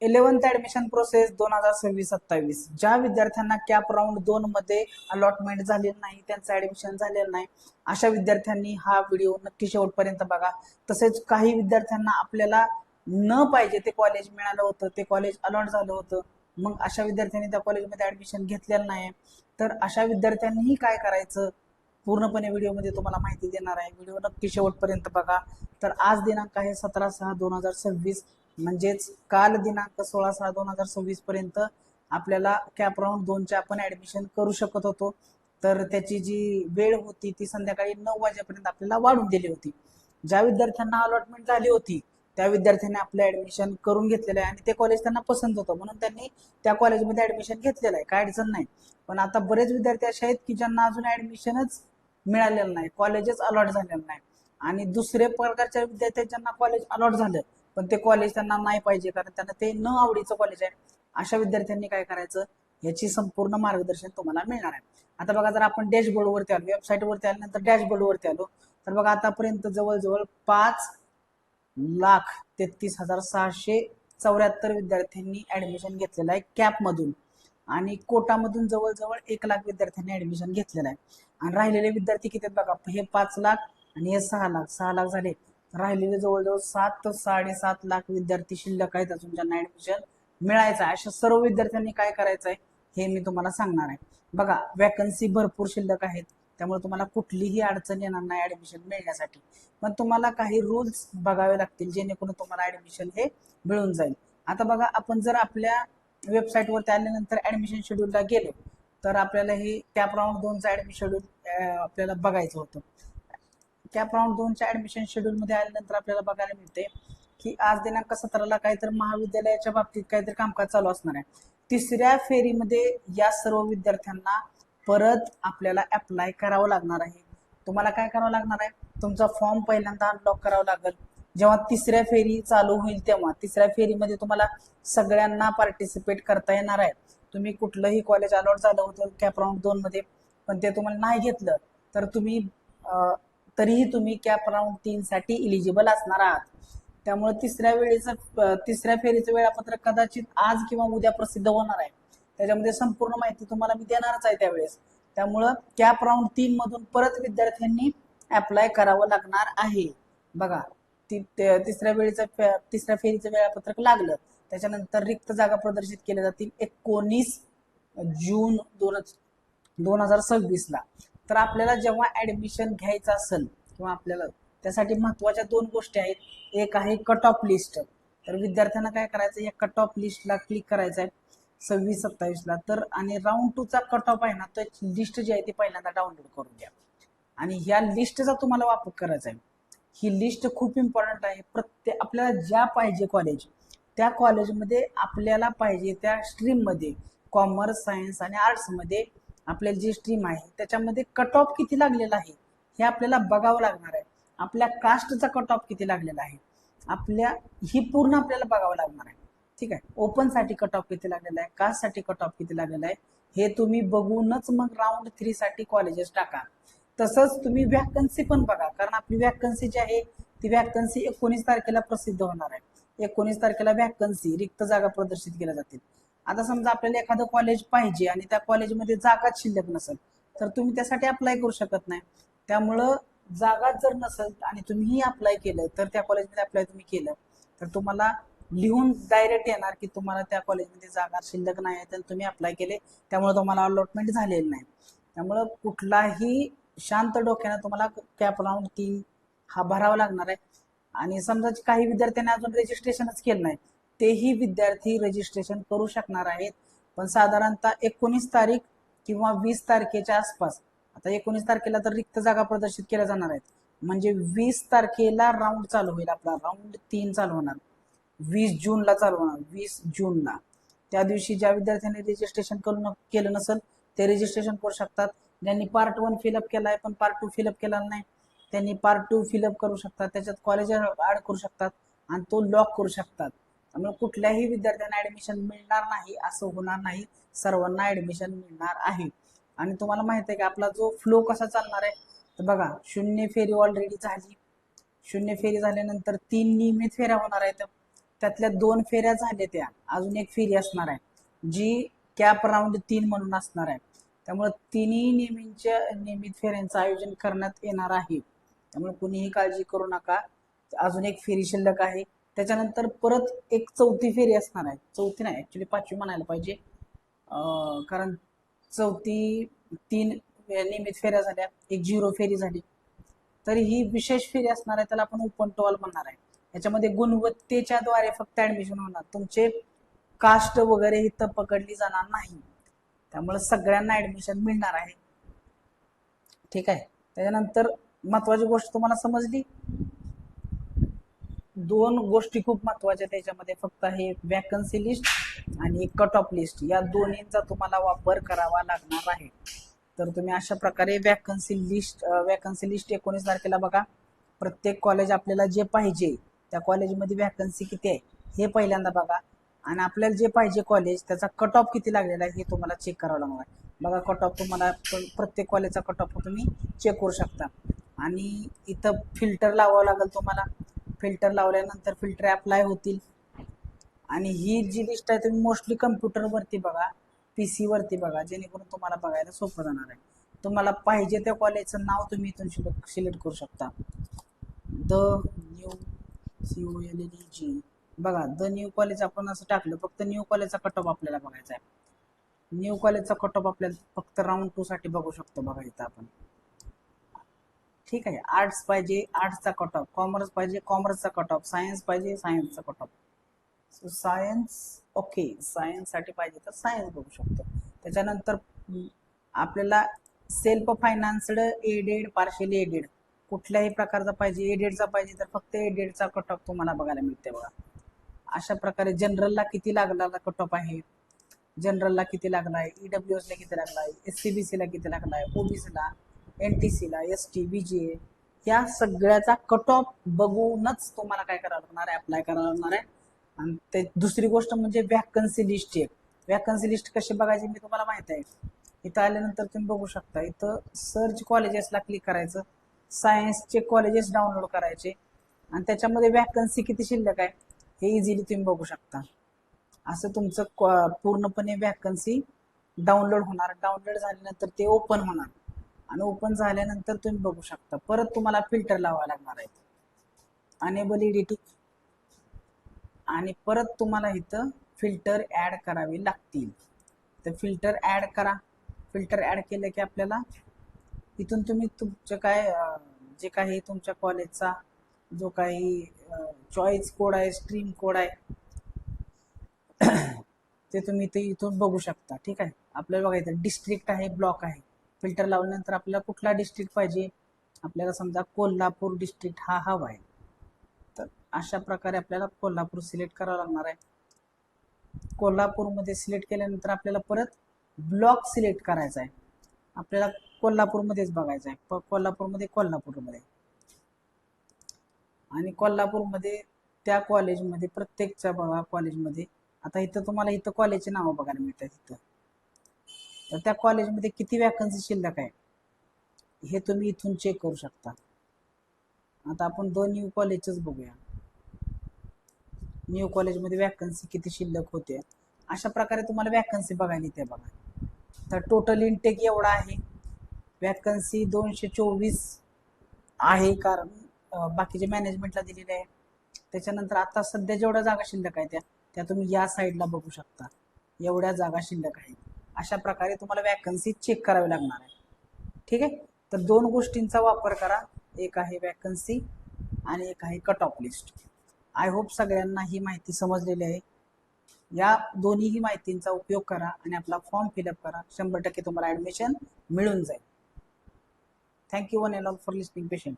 11th admission process 2026-27 ज्या विद्यार्थ्यांना cap round 2 मध्ये अलॉटमेंट झालेलं नाही, त्यांचं ऍडमिशन झालेलं नाही, अशा विद्यार्थ्यांनी हा व्हिडिओ नक्की शेवटपर्यंत बघा. तसेच काही विद्यार्थ्यांना आपल्याला न पाहिजे ते कॉलेज मिळालं होतं, ते कॉलेज अलॉट झालं होतं, मग अशा विद्यार्थ्यांनी त्या कॉलेजमध्ये ऍडमिशन घेतलेलं नाही. तर अशा विद्यार्थ्यांनीही काय करायचं, पूर्णपणे व्हिडिओमध्ये तुम्हाला माहिती देणार आहे. व्हिडिओ नक्की शेवटपर्यंत बघा. तर आज दिनांक आहे 17/6/2026, म्हणजेच काल दिनांक 16/6/2026 पर्यंत आपल्याला कॅप राऊंड 2चे आपण ऍडमिशन करू शकत होतो. तर त्याची जी वेळ होती ती संध्याकाळी 9 वाजेपर्यंत आपल्याला वाढून दिली होती. ज्या विद्यार्थ्यांना अलॉटमेंट झाली होती त्या विद्यार्थ्यांनी आपलं ऍडमिशन करून घेतलेलं आहे आणि ते कॉलेज त्यांना पसंत होतं, म्हणून त्यांनी त्या कॉलेजमध्ये ऍडमिशन घेतलेलं आहे, काय अडचण नाही. पण आता बरेच विद्यार्थी असे आहेत की ज्यांना अजून ऍडमिशनच मिळालेलं नाही, कॉलेजच अलॉट झालेलं नाही. आणि दुसरे प्रकारच्या विद्यार्थी ज्यांना कॉलेज अलॉट झालं पण ते कॉलेज त्यांना नाही पाहिजे, कारण त्यांना ते न आवडीचं कॉलेज आहे. अशा विद्यार्थ्यांनी काय करायचं, याची संपूर्ण मार्गदर्शन तुम्हाला मिळणार आहे. आता बघा, जर आपण डॅशबोर्डवरती आलो, वेबसाईटवरती आल्यानंतर डॅशबोर्डवरती आलो, तर बघा आतापर्यंत जवळजवळ 5,33,674 विद्यार्थ्यांनी ऍडमिशन घेतलेलं आहे कॅपमधून, आणि कोटामधून जवळजवळ 1,00,000 विद्यार्थ्यांनी ऍडमिशन घेतलेलं आहे. आणि राहिलेले विद्यार्थी किती आहेत बघा, हे 5,00,000 आणि हे 6,00,000 झाले. राहिलेले जवळजवळ 7-7.5 लाख विद्यार्थी शिल्लक आहेत अजून ज्यांना ऍडमिशन मिळायचं आहे. अशा सर्व विद्यार्थ्यांनी काय करायचं आहे हे मी तुम्हाला सांगणार आहे. बघा, वॅकन्सी भरपूर शिल्लक आहेत, त्यामुळे तुम्हाला कुठलीही अडचण येणार नाही ऍडमिशन मिळण्यासाठी. पण तुम्हाला काही रूल्स बघावे लागतील जेणेकरून तुम्हाला ऍडमिशन हे मिळून जाईल. आता बघा, आपण जर आपल्या वेबसाईटवरती आल्यानंतर ऍडमिशन शेड्यूलला गेलो तर आपल्याला हे कॅप राऊंड 2चं ऍडमिशन शेड्यूल आपल्याला बघायचं होतं. कॅप राऊंड 2च्या ऍडमिशन शेड्यूल मध्ये आल्यानंतर आपल्याला बघायला मिळते की आज दिनांक 17ला काहीतरी महाविद्यालयाच्या बाबतीत काहीतरी कामकाज चालू असणार आहे. 3ऱ्या फेरीमध्ये या सर्व विद्यार्थ्यांना परत आपल्याला अप्लाय करावं लागणार आहे. तुम्हाला काय करावं लागणार आहे, तुमचा फॉर्म पहिल्यांदा अनलॉक करावा लागेल. जेव्हा 3ऱ्या फेरी चालू होईल तेव्हा 3ऱ्या फेरीमध्ये तुम्हाला सगळ्यांना पार्टिसिपेट करता येणार आहे. तुम्ही कुठलंही कॉलेज अलॉट झालं होतं कॅप राऊंड 2 मध्ये पण ते तुम्हाला नाही घेतलं तर तुम्ही तरीही तुम्ही कॅप राऊंड 3 साठी इलिजिबल असणार आहात. त्यामुळे 3ऱ्या फेरीचं वेळापत्रक कदाचित आज किंवा उद्या प्रसिद्ध होणार आहे. त्याच्यामध्ये संपूर्ण माहिती तुम्हाला मी देणारच आहे त्यावेळेस. त्यामुळं कॅप राऊंड 3 मधून परत विद्यार्थ्यांनी अप्लाय करावं लागणार आहे. बघा, 3ऱ्या फेरीचं वेळापत्रक लागलं त्याच्यानंतर रिक्त जागा प्रदर्शित केल्या जातील 19 जून 2026ला. तर आपल्याला जेव्हा ऍडमिशन घ्यायचं असेल किंवा आपल्याला त्यासाठी महत्वाच्या 2 गोष्टी आहेत. एक आहे कट ऑफ लिस्ट. तर विद्यार्थ्यांना काय करायचं, या कट ऑफ लिस्टला क्लिक करायचं आहे 26-27ला. तर आणि राऊंड 2चा कट ऑफ आहे ना, तो लिस्ट जी आहे ती पहिल्यांदा डाउनलोड करून घ्या आणि ह्या लिस्टचा तुम्हाला वापर करायचा आहे. ही लिस्ट खूप इम्पॉर्टंट आहे. प्रत्येक आपल्याला ज्या पाहिजे कॉलेज त्या कॉलेजमध्ये आपल्याला पाहिजे त्या स्ट्रीममध्ये, कॉमर्स, सायन्स आणि आर्ट्समध्ये आपल्याला जी स्ट्रीम आहे त्याच्यामध्ये कट ऑफ किती लागलेला आहे हे आपल्याला बघावं लागणार आहे. आपल्या कास्टचा कट ऑफ किती लागलेला आहे आपल्या ही पूर्ण आपल्याला बघावं लागणार आहे. ठीक आहे, ओपन साठी कट ऑफ किती लागलेला आहे, कास्ट साठी कट ऑफ किती लागलेला आहे हे तुम्ही बघूनच मग राऊंड 3 साठी कॉलेजेस टाका. तसंच तुम्ही वॅकन्सी पण बघा, कारण आपली वॅकन्सी जी आहे ती वॅकन्सी 19 तारखेला प्रसिद्ध होणार आहे. 19 तारखेला वॅकन्सी रिक्त जागा प्रदर्शित केल्या जातील. आता समजा आपल्याला एखादं कॉलेज पाहिजे आणि त्या कॉलेजमध्ये जागाच शिल्लक नसेल तर तुम्ही त्यासाठी अप्लाय करू शकत नाही. त्यामुळं जागा जर नसेल आणि तुम्हीही अप्लाय केलं तर त्या कॉलेजमध्ये अप्लाय तुम्ही केलं तर तुम्हाला लिहून डायरेक्ट येणार की तुम्हाला त्या कॉलेजमध्ये जागा शिल्लक नाही आहे तर तुम्ही अप्लाय केले, त्यामुळे तुम्हाला अलॉटमेंट झालेलं नाही. त्यामुळं कुठलाही शांत डोक्यानं तुम्हाला कॅप राऊंड 3 हा भरावा लागणार आहे. आणि समजा काही विद्यार्थ्यांनी अजून रजिस्ट्रेशनच केलं नाही तेही विद्यार्थी रजिस्ट्रेशन करू शकणार आहेत. पण साधारणतः 19 तारीख किंवा 20 तारखेच्या आसपास, आता 19 तारखेला तर रिक्त जागा प्रदर्शित केल्या जाणार आहेत, म्हणजे 20 तारखेला राऊंड चालू होईल. आपला राऊंड 3 चालू होणार 20 जूनला चालू होणार. 20 जूनला त्या दिवशी ज्या विद्यार्थ्यांनी रजिस्ट्रेशन केलं नसेल ते रजिस्ट्रेशन करू शकतात. ज्यांनी पार्ट 1 फिलअप केलाय पण पार्ट 2 फिलअप केला नाही त्यांनी पार्ट 2 फिलअप करू शकतात, त्याच्यात कॉलेज ऍड करू शकतात आणि तो लॉक करू शकतात. त्यामुळे कुठल्याही विद्यार्थ्यांना ऍडमिशन मिळणार नाही असं होणार नाही, सर्वांना ऍडमिशन मिळणार आहे. आणि तुम्हाला माहित आहे की आपला जो फ्लो कसा चालणार आहे, तर बघा 0 फेरी ऑलरेडी झाली. 0 फेरी झाल्यानंतर 3 नियमित फेऱ्या होणार आहेत. त्यातल्या 2 फेऱ्या झाल्या त्या, अजून एक फेरी असणार आहे जी कॅप राऊंड 3 म्हणून असणार आहे. त्यामुळे तिन्ही नियमित फेऱ्यांचं आयोजन करण्यात येणार आहे. त्यामुळे कुणीही काळजी करू नका. अजून एक फेरी शिल्लक आहे. त्याच्यानंतर परत एक चौथी फेरी असणार आहे. चौथी नाही, ऍक्च्युली 5वी म्हणायला पाहिजे, कारण चौथी 3 नियमित फेऱ्या झाल्या, एक 0 फेरी झाली. तर ही विशेष फेरी असणार आहे, त्याला आपण ओपन टॉल म्हणणार आहे. याच्यामध्ये गुणवत्तेच्या द्वारे फक्त ऍडमिशन होणार, तुमचे कास्ट वगैरे ही तर पकडली जाणार नाही. त्यामुळे सगळ्यांना ऍडमिशन मिळणार आहे. ठीक आहे. त्याच्यानंतर महत्वाची गोष्ट तुम्हाला समजली. 2 गोष्टी खूप महत्वाच्या त्याच्यामध्ये फक्त आहे, वॅकन्सी लिस्ट आणि कट ऑफ लिस्ट. या दोन्हींचा तुम्हाला वापर करावा लागणार आहे. तर तुम्ही अशा प्रकारे वॅकन्सी लिस्ट 19 तारखेला बघा. प्रत्येक कॉलेज आपल्याला जे पाहिजे त्या कॉलेजमध्ये वॅकन्सी किती आहे हे पहिल्यांदा बघा, आणि आपल्याला जे पाहिजे कॉलेज त्याचा कट ऑफ किती लागलेला आहे हे तुम्हाला चेक करावं लागणार आहे. बघा, कट ऑफ तुम्हाला प्रत्येक कॉलेजचा कट ऑफ तुम्ही चेक करू शकता. आणि इथं फिल्टर लावावं लागेल तुम्हाला. फिल्टर लावल्यानंतर फिल्टर अप्लाय होतील. आणि ही जी लिस्ट आहे तुम्ही मोस्टली कम्प्युटरवरती बघा, PC वरती बघा, जेणेकरून तुम्हाला बघायला सोपं जाणार आहे. तुम्हाला पाहिजे त्या कॉलेजचं नाव तुम्ही इथून सिलेक्ट करू शकता. द न्यू COLLEG बघा, द न्यू कॉलेज आपण असं टाकलं, फक्त न्यू कॉलेजचा कट ऑफ आपल्याला बघायचा आहे. न्यू कॉलेजचा कट ऑफ आपल्याला फक्त राऊंड 2 साठी बघू शकतो. बघा इथं आपण, ठीक आहे. आर्ट्स पाहिजे आर्ट्सचा कट ऑफ, कॉमर्स पाहिजे कॉमर्सचा कट ऑफ, सायन्स पाहिजे सायन्सचा cut off. So science, okay, science साठी पाहिजे तर सायन्स बघू शकतो. त्याच्यानंतर आपल्याला सेल्फ फायनान्स्ड, एडेड, पार्शियली एडेड कुठल्याही प्रकारचा पाहिजे, एडेडचा पाहिजे तर फक्त एडेडचा कट ऑफ तुम्हाला बघायला मिळते. बघा अशा प्रकारे जनरलला किती लागला कट ऑफ आहे, जनरलला किती लागला आहे, EWS ला किती लागला आहे, SCBC ला किती लागला आहे, OBC ला, NTC ला, ST, BGA या सगळ्याचा कट ऑफ बघूनच तुम्हाला काय करावं लागणार आहे, अप्लाय करावं लागणार आहे. आणि ते दुसरी गोष्ट म्हणजे वॅकन्सी लिस्ट. वॅकन्सी लिस्ट कशी बघायची मी तुम्हाला माहित आहे. इथं आल्यानंतर तुम्ही बघू शकता, इथं सर्च कॉलेजेसला क्लिक करायचं, सायन्सचे कॉलेजेस डाउनलोड करायचे आणि त्याच्यामध्ये वॅकन्सी किती शिल्लक आहे हे इझिली तुम्ही बघू शकता. असं तुमचं पूर्णपणे वॅकन्सी डाउनलोड होणार. डाउनलोड झाल्यानंतर ते ओपन होणार आणि ओपन झाल्यानंतर तुम्ही बघू शकता. परत तुम्हाला फिल्टर लावावं लागणार आहे, अनेबल एडिटिंग, आणि परत तुम्हाला इथं फिल्टर ऍड करावे लागतील. तर फिल्टर ऍड करा. फिल्टर ऍड केलं की आपल्याला इथून तुम्ही तुमचं काय जे काही तुमच्या कॉलेजचा जो काही चॉईस कोड आहे, स्ट्रीम कोड आहे ते तुम्ही इथे इथून बघू शकता. ठीक आहे. आपल्याला बघायचं डिस्ट्रिक्ट आहे, ब्लॉक आहे. फिल्टर लावल्यानंतर आपल्याला कुठला डिस्ट्रिक्ट पाहिजे, आपल्याला समजा कोल्हापूर डिस्ट्रिक्ट हा हवा आहे, तर अशा प्रकारे आपल्याला कोल्हापूर सिलेक्ट करावं लागणार आहे. कोल्हापूरमध्ये सिलेक्ट केल्यानंतर आपल्याला परत ब्लॉक सिलेक्ट करायचा आहे. आपल्याला कोल्हापूरमध्येच बघायचं आहे, कोल्हापूरमध्ये आणि कोल्हापूरमध्ये त्या कॉलेजमध्ये प्रत्येकच्या बघा कॉलेजमध्ये आता इथं तुम्हाला इथं कॉलेजचे नावं बघायला मिळतात. इथं तर त्या कॉलेजमध्ये किती वॅकन्सी शिल्लक आहे हे तुम्ही इथून चेक करू शकता. आता आपण 2 न्यू कॉलेजच बघूया. न्यू कॉलेजमध्ये वॅकन्सी किती शिल्लक होते, अशा प्रकारे तुम्हाला वॅकन्सी बघायला येते. बघा तर टोटल इनटेक एवढा आहे, वॅकन्सी 224 आहे, कारण बाकीचे मॅनेजमेंटला दिलेले आहे. त्याच्यानंतर आता सध्या जेवढ्या जागा शिल्लक आहेत त्या तुम्ही या साईडला बघू शकता, एवढ्या जागा शिल्लक आहेत. अशा प्रकारे तुम्हाला वॅकन्सी चेक करावी लागणार आहे. ठीक आहे. तर 2 गोष्टींचा वापर करा, एक आहे वॅकन्सी आणि एक आहे cut off list. I hope सगळ्यांना ही माहिती समजलेली आहे. या दोन्हीही माहितींचा उपयोग करा आणि आपला फॉर्म फिलअप करा. 100% तुम्हाला ऍडमिशन मिळून जाईल. Thank you one and all for listening patiently.